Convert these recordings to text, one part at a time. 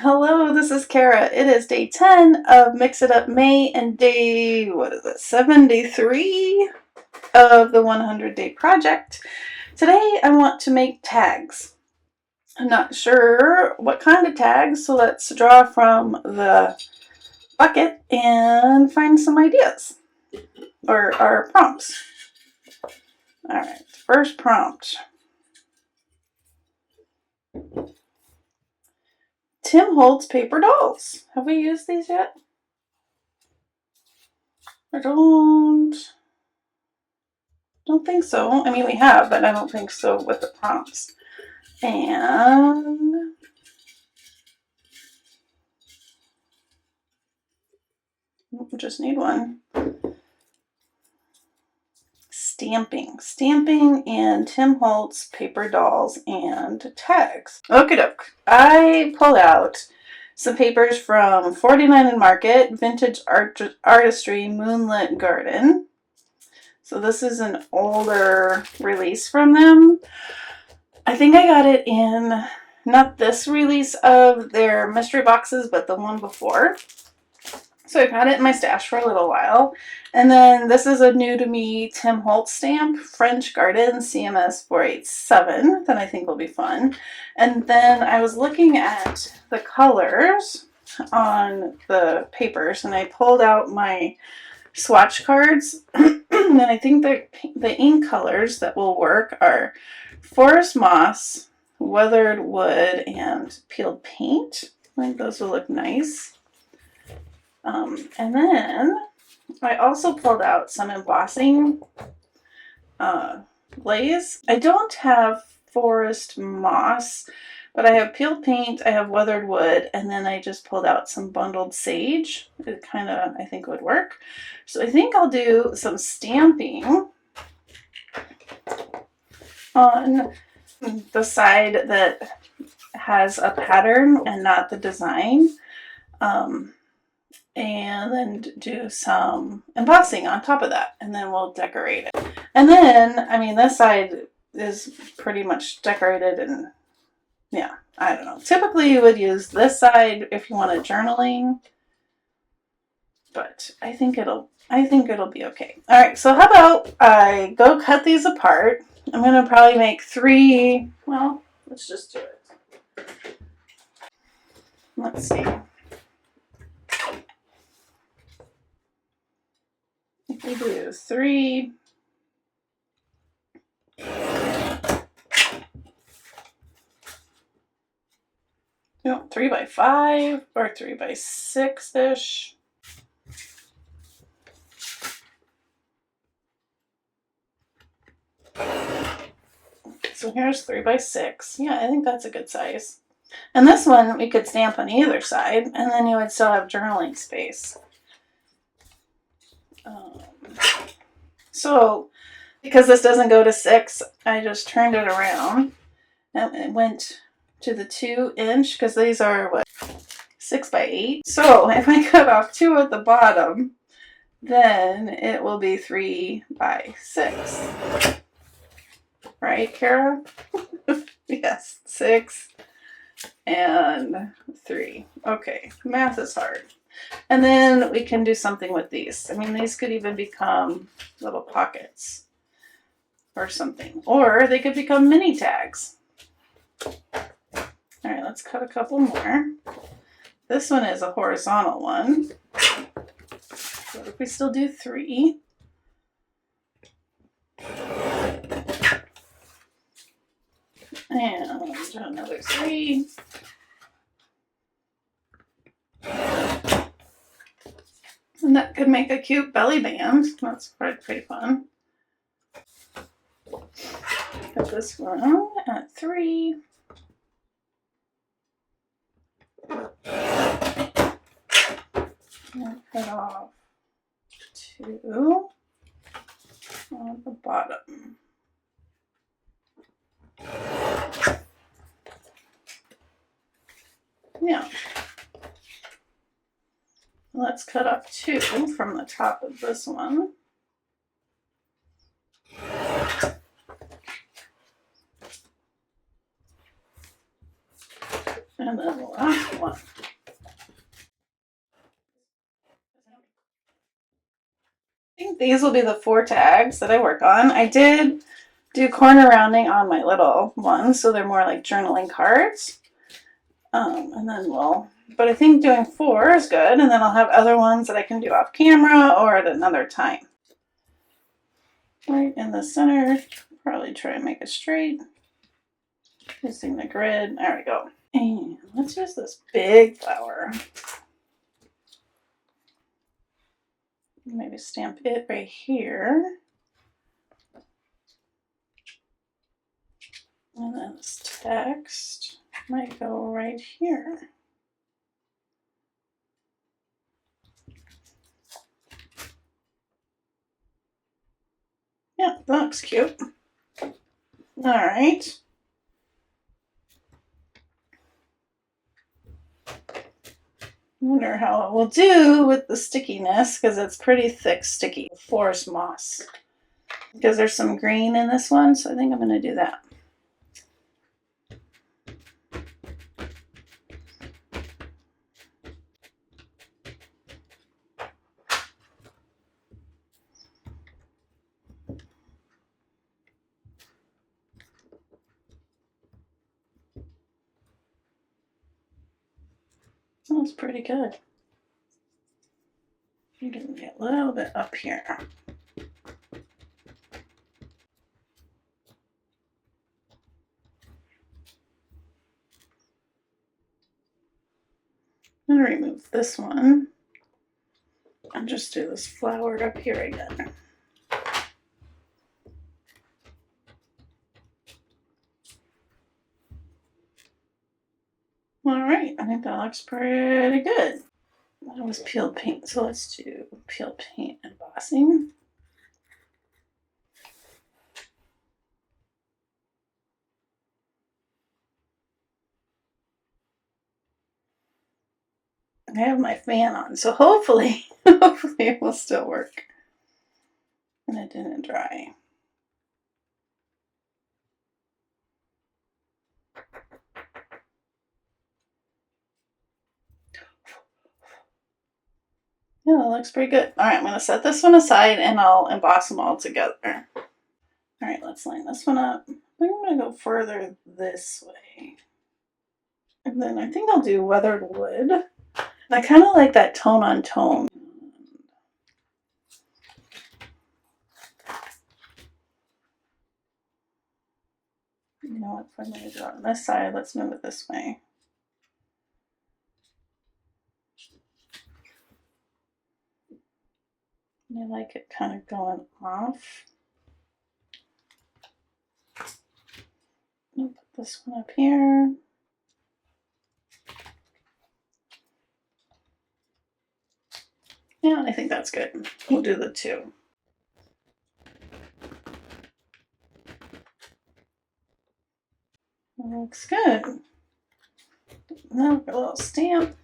Hello, this is Cara. It is day 10 of Mix It Up May and day, 73 of the 100-day project. Today I want to make tags. I'm not sure what kind of tags, so let's draw from the bucket and find some ideas or prompts. Alright, first prompt. Tim Holtz paper dolls. Have we used these yet? I don't think so. I mean, we have, but I don't think so with the prompts. And we just need one. Stamping and Tim Holtz paper dolls and tags. Okie doke. I pulled out some papers from 49 and Market, Vintage Artistry Moonlit Garden. So this is an older release from them. I think I got it in, not this release of their mystery boxes, but the one before. So I've had it in my stash for a little while. And then this is a new to me Tim Holtz stamp, French Garden CMS 487, that I think will be fun. And then I was looking at the colors on the papers, and I pulled out my swatch cards. And I think the ink colors that will work are Forest Moss, Weathered Wood, and Peeled Paint. I think those will look nice. And then I also pulled out some embossing glaze. I don't have Forest Moss, but I have Peeled Paint, I have Weathered Wood, and then I just pulled out some bundled sage. It kind of, I think, would work. So I think I'll do some stamping on the side that has a pattern and not the design. And then do some embossing on top of that, and then we'll decorate it. And then, I mean, this side is pretty much decorated, and yeah, I don't know. Typically you would use this side if you wanted journaling, but I think it'll be okay. All right, so how about I go cut these apart. I'm gonna probably make 3. Well, let's just do it. Let's see. If we do 3, no, 3 by 5 or 3 by 6-ish. So here's 3 by 6. Yeah, I think that's a good size. And this one we could stamp on either side, and then you would still have journaling space. So because this doesn't go to 6, I just turned it around and it went to the 2-inch, because these are what, 6 by 8. So if I cut off 2 at the bottom, then it will be 3 by 6. Right, Cara? Yes, 6 and 3. Okay, math is hard. And then we can do something with these. I mean, these could even become little pockets or something. Or they could become mini tags. All right, let's cut a couple more. This one is a horizontal one. What if we still do 3? And another 3. And that could make a cute belly band. That's pretty fun. Put this one at 3. And cut off 2 on the bottom. Yeah. Let's cut off 2 from the top of this one. And then the last one. I think these will be the 4 tags that I work on. I did do corner rounding on my little ones, so they're more like journaling cards. And then but I think doing 4 is good, and then I'll have other ones that I can do off camera or at another time. Right in the center, probably try and make it straight. Using the grid, there we go. And let's use this big flower. Maybe stamp it right here. And then this text might go right here. Yeah, that looks cute. All right. Wonder how it will do with the stickiness, because it's pretty thick, sticky forest moss. Because there's some green in this one, so I think I'm going to do that. That's pretty good. You can get a little bit up here. I'm going to remove this one and just do this flower up here again. All right, I think that looks pretty good. That was peeled paint, so let's do peeled paint embossing. I have my fan on, so hopefully it will still work. And it didn't dry. Yeah, that looks pretty good. All right, I'm going to set this one aside and I'll emboss them all together. All right, let's line this one up. I think I'm going to go further this way. And then I think I'll do weathered wood. I kind of like that tone on tone. You know what, if I'm going to do it on this side, let's move it this way. I like it kind of going off. I'll put this one up here. Yeah, I think that's good. We'll do the 2. That looks good. Now a little stamp.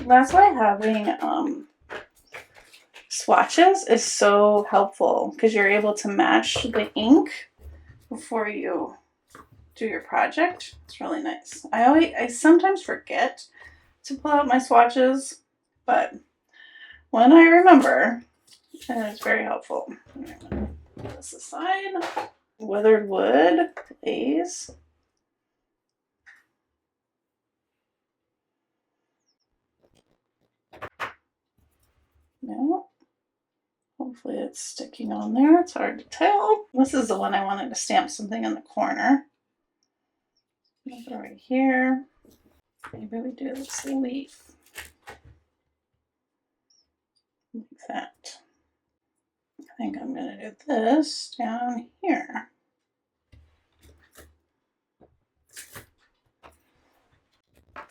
That's why having swatches is so helpful, because you're able to match the ink before you do your project. It's really nice. I sometimes forget to pull out my swatches, but when I remember, it's very helpful. Put this aside. Weathered wood, please. No. Hopefully it's sticking on there. It's hard to tell. This is the one I wanted to stamp something in the corner. Put it right here. Maybe we do this leaf. Like that. I think I'm going to do this down here.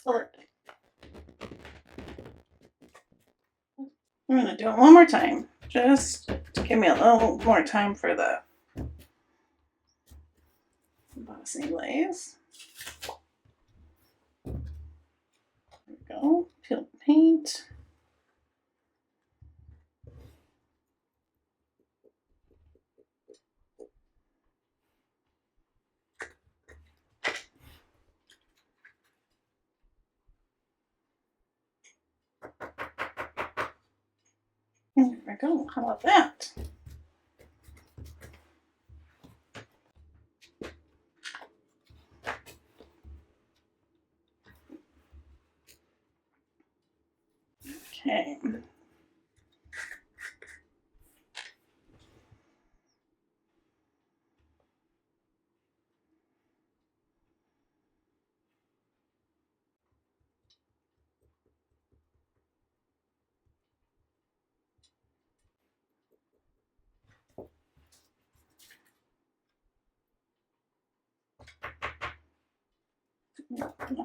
Alert. I'm going to do it one more time, just to give me a little more time for the embossing glaze. There we go. Peeled paint. There we go. How about that? Okay.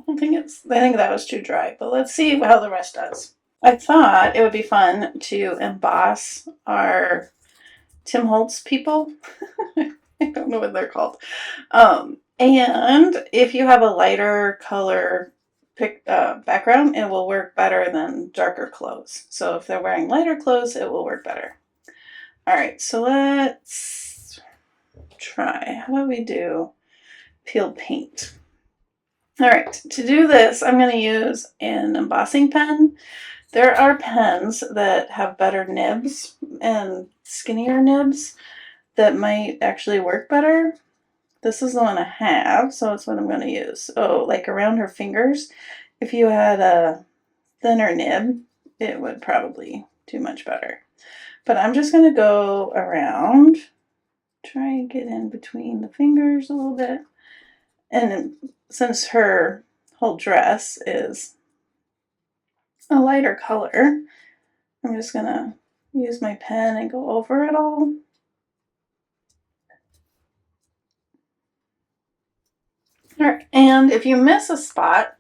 I think that was too dry, but let's see how the rest does. I thought it would be fun to emboss our Tim Holtz people. I don't know what they're called. And if you have a lighter color background, it will work better than darker clothes. So if they're wearing lighter clothes, it will work better. All right, so let's try. How about we do peel paint? All right, to do this, I'm going to use an embossing pen. There are pens that have better nibs and skinnier nibs that might actually work better. This is the one I have, so it's what I'm going to use. Oh, like around her fingers. If you had a thinner nib, it would probably do much better. But I'm just going to go around, try and get in between the fingers a little bit. And since her whole dress is a lighter color, I'm just going to use my pen and go over it all. All right, and if you miss a spot,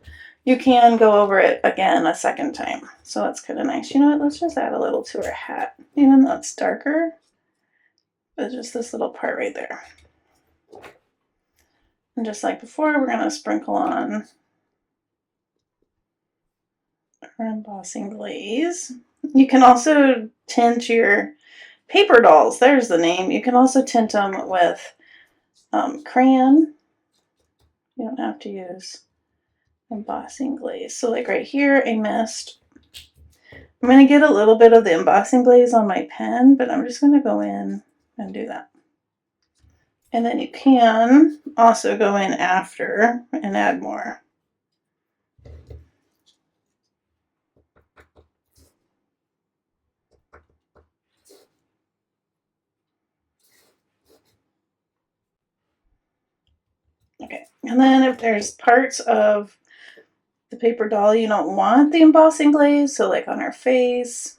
you can go over it again a second time. So that's kind of nice. You know what? Let's just add a little to her hat, even though it's darker. But just this little part right there. And just like before, we're going to sprinkle on our embossing glaze. You can also tint your paper dolls. There's the name. You can also tint them with crayon. You don't have to use embossing glaze. So like right here, I missed. I'm going to get a little bit of the embossing glaze on my pen, but I'm just going to go in and do that. And then you can also go in after and add more. Okay, and then if there's parts of the paper doll you don't want the embossing glaze, so like on her face,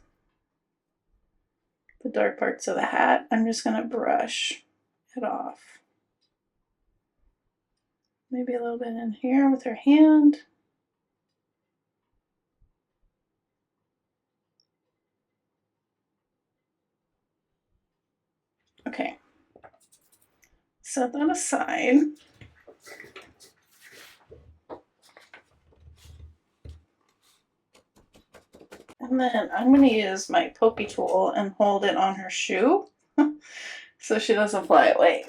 the dark parts of the hat, I'm just going to brush it off. Maybe a little bit in here with her hand. Okay, set that aside. And then I'm going to use my pokey tool and hold it on her shoe so she doesn't fly away.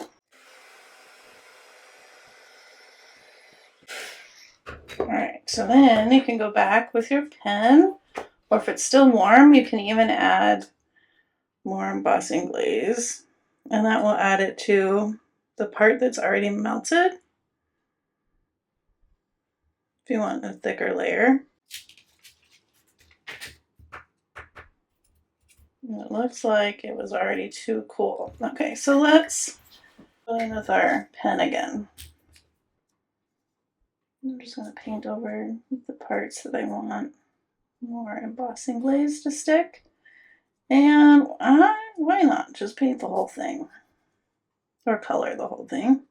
Alright, so then you can go back with your pen, or if it's still warm, you can even add more embossing glaze, and that will add it to the part that's already melted. If you want a thicker layer. It looks like it was already too cool. Okay, so let's go in with our pen again. I'm just going to paint over the parts that I want more embossing glaze to stick. And why not just paint the whole thing? Or color the whole thing.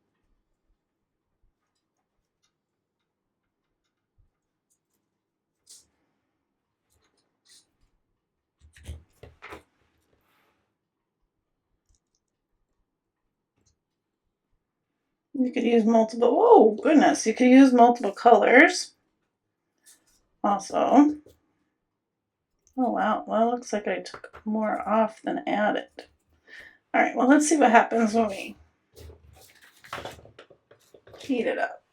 You could use multiple, oh goodness, you could use multiple colors also. Oh wow, well it looks like I took more off than added. All right, well let's see what happens when we heat it up.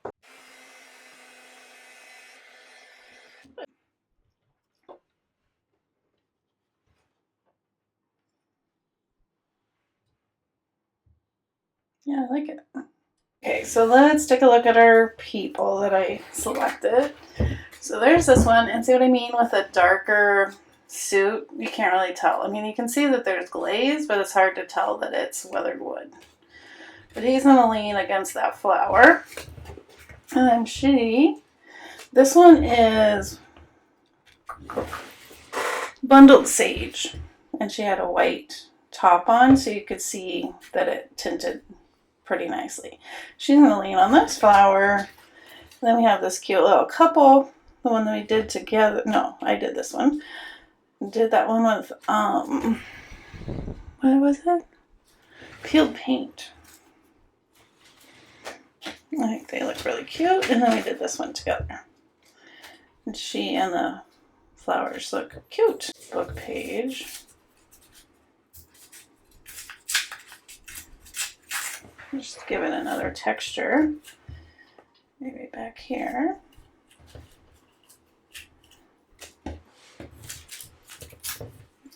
Yeah, I like it. Okay, so let's take a look at our people that I selected. So there's this one, and see what I mean with a darker suit? You can't really tell. I mean, you can see that there's glaze, but it's hard to tell that it's weathered wood. But he's gonna lean against that flower. And then this one is bundled sage, and she had a white top on, so you could see that it tinted pretty nicely. She's gonna lean on this flower. And then we have this cute little couple, the one that we did together. No, I did this one. Did that one with what was it? Peeled paint. I think they look really cute. And then we did this one together. And she and the flowers look cute. Book page. Just give it another texture. Maybe back here.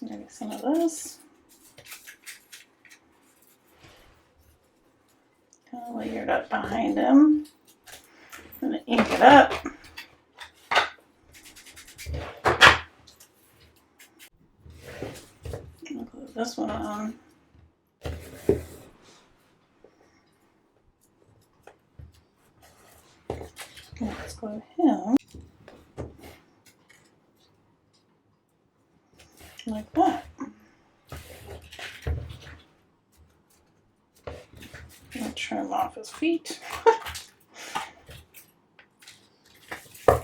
Maybe some of this. Kind of layered up behind him. I'm going to ink it up. I'll glue this one on. Let's glue him like that. I'll trim off his feet. I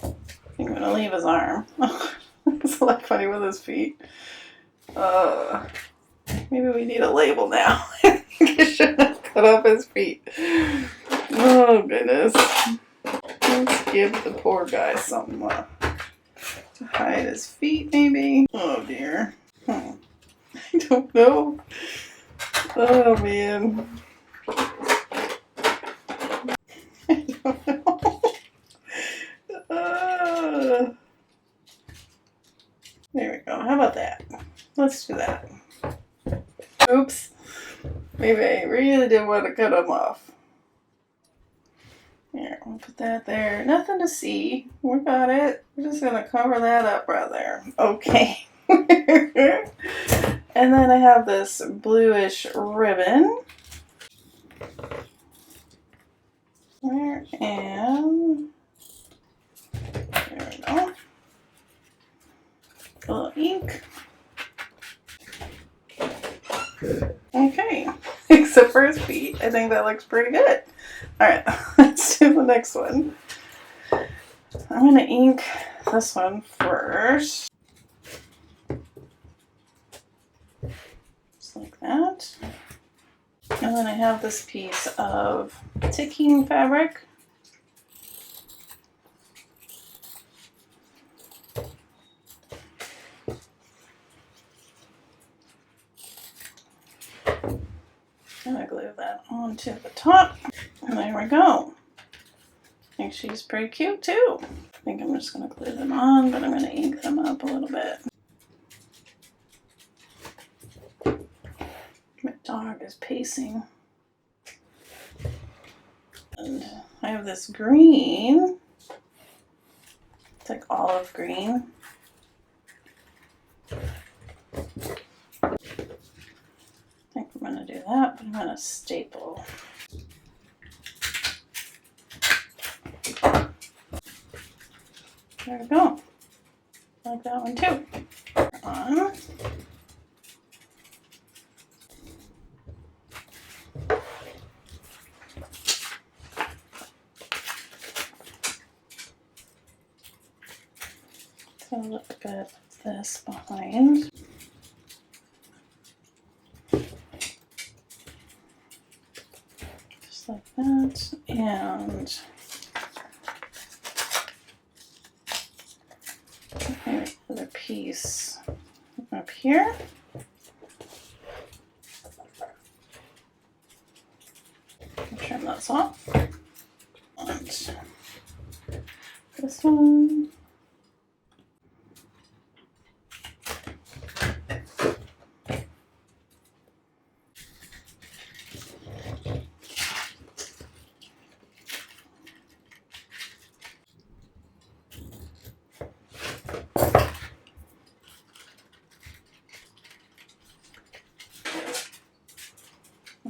think I'm gonna leave his arm. It's like funny with his feet. Maybe we need a label now. I think I should have cut off his feet. Oh goodness. Let's give the poor guy something to hide his feet, maybe. Oh dear. I don't know. Oh man. I don't know. There we go. How about that? Let's do that. Oops. Maybe I really didn't want to cut him off. Here, we'll put that there. Nothing to see. We got it. We're just going to cover that up right there. Okay. And then I have this bluish ribbon. There, and there we go. A little ink. Okay, except for his feet. I think that looks pretty good. Alright, let's do the next one. I'm going to ink this one first. Just like that. And then I have this piece of ticking fabric. And I glue that onto the top. And there we go. I think she's pretty cute too. I think I'm just going to glue them on, but I'm going to ink them up a little bit. My dog is pacing. And I have this green. It's like olive green. I think I'm going to do that, but I'm going to staple. There we go. Like that one too. On. So a little bit of this behind. Just like that. And another piece up here. Trim this off. And this one.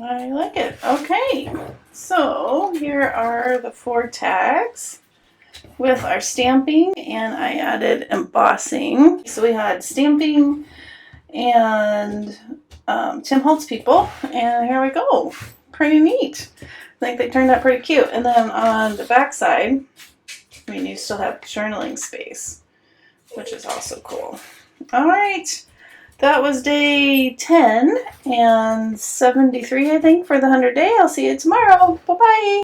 I like it. Okay, so here are the 4 tags with our stamping, and I added embossing. So we had stamping and Tim Holtz people, and here we go. Pretty neat. I think they turned out pretty cute. And then on the back side, I mean, you still have journaling space, which is also cool. All right. That was day 10 and 73, I think, for the 100 day. I'll see you tomorrow. Bye-bye.